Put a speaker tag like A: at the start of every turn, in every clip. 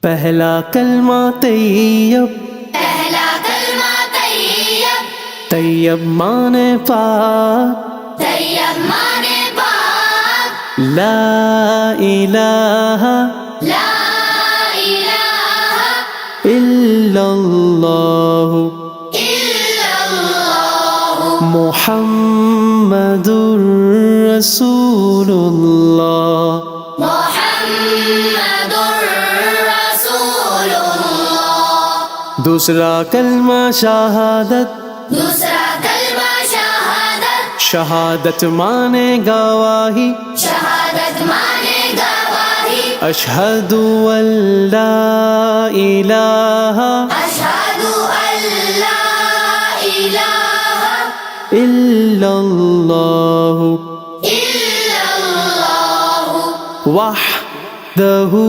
A: पहला कलमा तैयब,
B: पहला कलमा तैयब,
A: तैयब माने पाक,
B: तैयब माने पाक,
A: ला इलाहा
B: ला इलाहा
A: इल्लल्लाह
B: इल्लल्लाह
A: मुहम्मदुर रसूलुल्लाह।
B: मुहम्मदुर रसूलुल्लाह।
A: दूसरा कलमा शहादत,
B: दूसरा कलमा शहादत,
A: शहादत माने गवाही,
B: शहादत माने गवाही,
A: अशहदु अल्ला इलाहा
B: अशहदु अल्ला इलाहा
A: इल्लल्लाह
B: इल्लल्लाह
A: वहदहु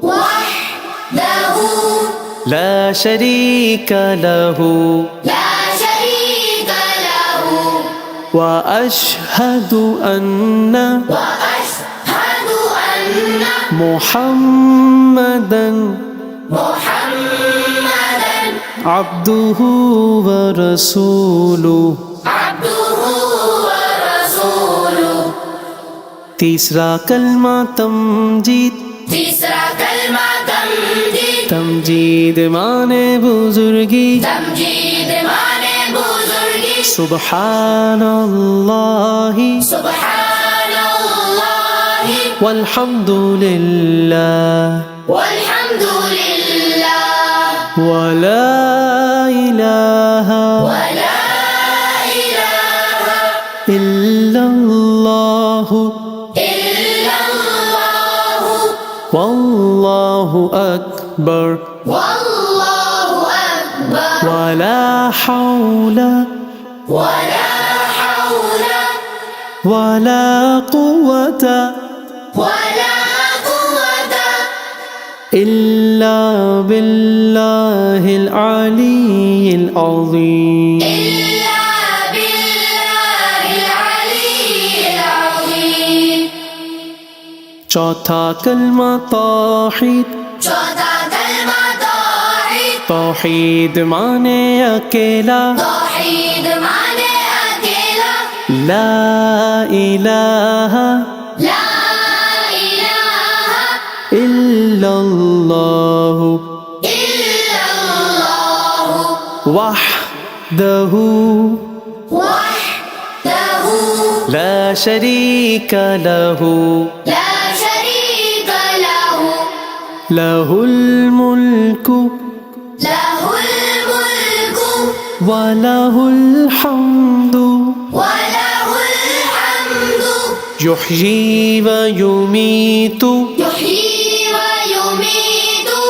B: वहदहु
A: ला शरीका लहु
B: ला शरीक लहु
A: व अशहदु अन्ना
B: व अशहदु अन्ना
A: मुहम्मदन
B: मुहम्मदन
A: अब्दुहु व रसूलुहु।
B: अब्दुहु व रसूलुहु।
A: तीसरा कलमा तमजीद,
B: तीसरा कलमा तमजीद,
A: तमजीद माने बुजुर्गी,
B: तमजीद माने बुजुर्गी,
A: सुब्हानल्लाहि
B: सुब्हानल्लाहि
A: वल्हम्दुलिल्लाह
B: वल्हम्दुलिल्लाह
A: वला इलाहा
B: वला इलाहा
A: इल्लल्लाहु
B: इल्लल्लाह
A: वल्लाहु अकबर
B: वल्लाहु अकबर
A: वला हौला
B: वला हौला
A: वला कुव्वता
B: वला कुव्वता
A: इल्ला बिल्लाहिल अलीयिल अज़ीम।
B: इल्ला बिल्लाहिल अलीयिल अज़ीम।
A: चौथा कलमा तौहीद,
B: चौथा कलमा तौहीद,
A: तौहीद माने अकेला,
B: तौहीद माने अकेला,
A: ला इलाहा
B: ला इलाहा
A: इल्लल्लाहु
B: इल्लल्लाह
A: वहदहु
B: वहदहु
A: ला शरीका लहु
B: ला शरीक लहु
A: लहुल मुल्कु
B: लहुल मुल्कु
A: व लहुल हम्दु
B: व लहुल हम्दु
A: युह्यी व युमीतु
B: युह्यी व युमीतु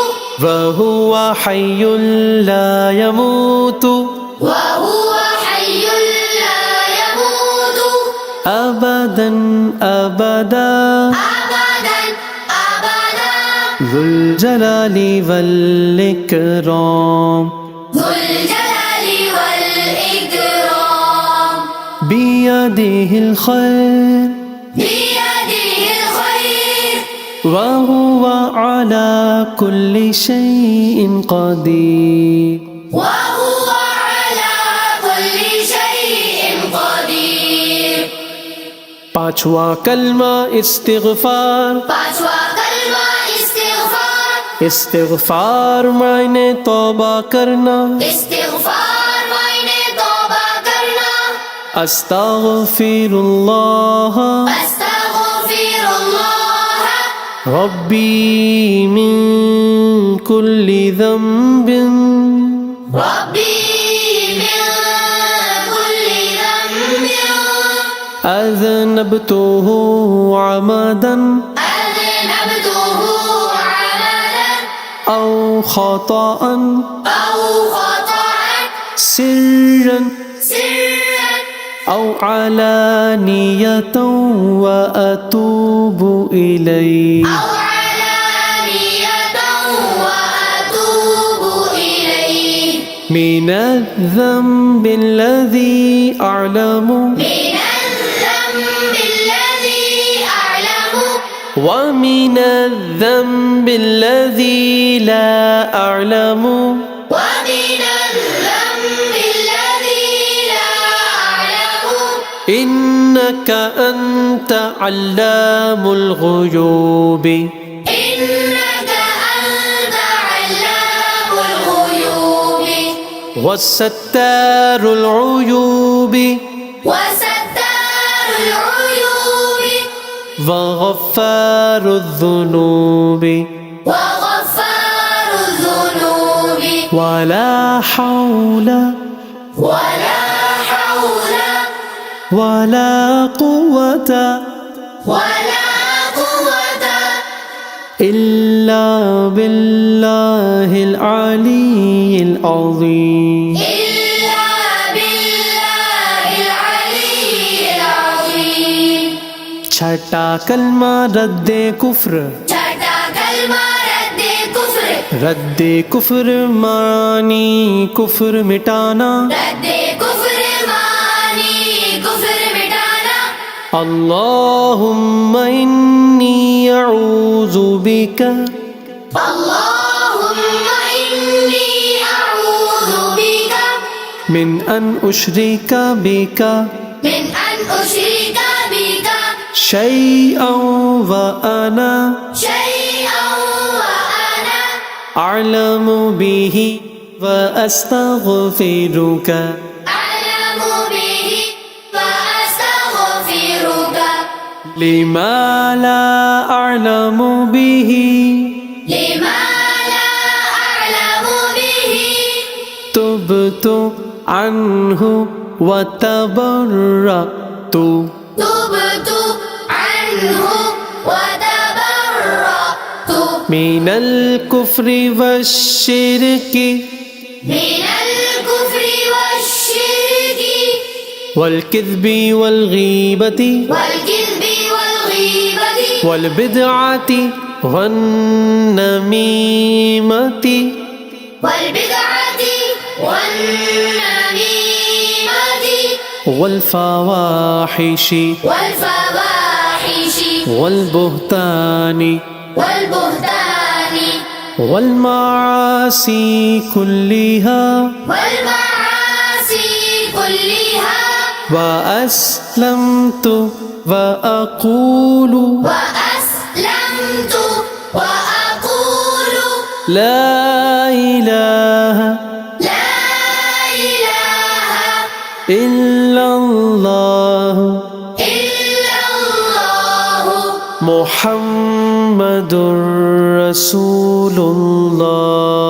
A: व हुवा हय्युल ला यमूतु
B: व हुवा हय्युल ला यमूतु
A: अबदन अबदा
B: अबदन अबदा
A: ज़ुल जलाली वल इकराम
B: ذुल जलाली वल इकराम
A: बियदिहिल खैर
B: बियदिहिल खैर
A: व हुवा अला कुल्लि शैइन क़दीर।
B: व हुवा अला कुल्लि शैइन क़दीर।
A: पांचवा कलमा इस्तिग़फ़ार,
B: पांचवा कलमा इस्तिग़फ़ार,
A: इस्तिग़फ़ार मायने तौबा करना,
B: इस्तिग़फ़ार मायने तौबा करना,
A: अस्तग़फ़िरुल्लाह
B: अस्तग़फ़िरुल्लाह
A: रब्बी मिन कुल्लि ज़ंबिन
B: रब्बी मिन कुल्लि ज़ंबिन
A: अज़नबतुहु अमदन
B: अज़नबतुहु अमदन
A: औ ख़ताअन
B: أو خطأ
A: सिर्रन
B: سرا
A: औ अलानियतन व अतूबु इलैहि।
B: أو علانية وأتوب إليه
A: من الذنب الذي أعلم
B: من الذنب الذي أعلم
A: ومن الذنب الذي لا أعلم
B: ومن الذنب الذي لا أعلم
A: إنك أنت علام الغيوب
B: إنك أنت علام الغيوب
A: والستار العيوب
B: وستار العيوب
A: وغفار الذنوب
B: وغفار الذنوب
A: ولا حول
B: ولا حول
A: ولا قوة
B: ولا قوة
A: إلا بالله العلي العظيم
B: إلا بالله العلي العظيم
A: छठा कलमा रद्दे कुफ्र
B: छठा कलमा
A: रद्दे कुफ्र मानी कुफ्र मिटाना
B: रद्दे कुफ्र मानी कुफ्र मिटाना
A: अल्लाहुम्मा इन्नी अऊज़ु बिका
B: अल्लाहुम्मा इन्नी अऊज़ु बिका
A: मिन अन उशरिका बिका
B: मिन अन उशरिका बिका
A: शैअन व अना
B: शैअन व अना
A: अअलमु बिही व अस्तगफिरुका
B: अअलमु बिही व अस्तगफिरुका
A: लिमा ला अअलमु बिही
B: लिमा ला अअलमु बिही
A: तुबतु अन्हु व तबर्रअतु
B: تبت عنه وتبرأت
A: من الكفر والشرك
B: من الكفر والشرك
A: والكذب والغيبة
B: والكذب والغيبة
A: والبدعة والنميمة
B: والبدعة والنميمة
A: والفواحش
B: والفواحش
A: والبهتان
B: والبهتان
A: والمعاصي كلها
B: والمعاصي كلها
A: وأسلمت وأقول
B: وأسلمت وأقول
A: لا إله
B: لا إله
A: إلا الله
B: إلا الله
A: محمد رسول الله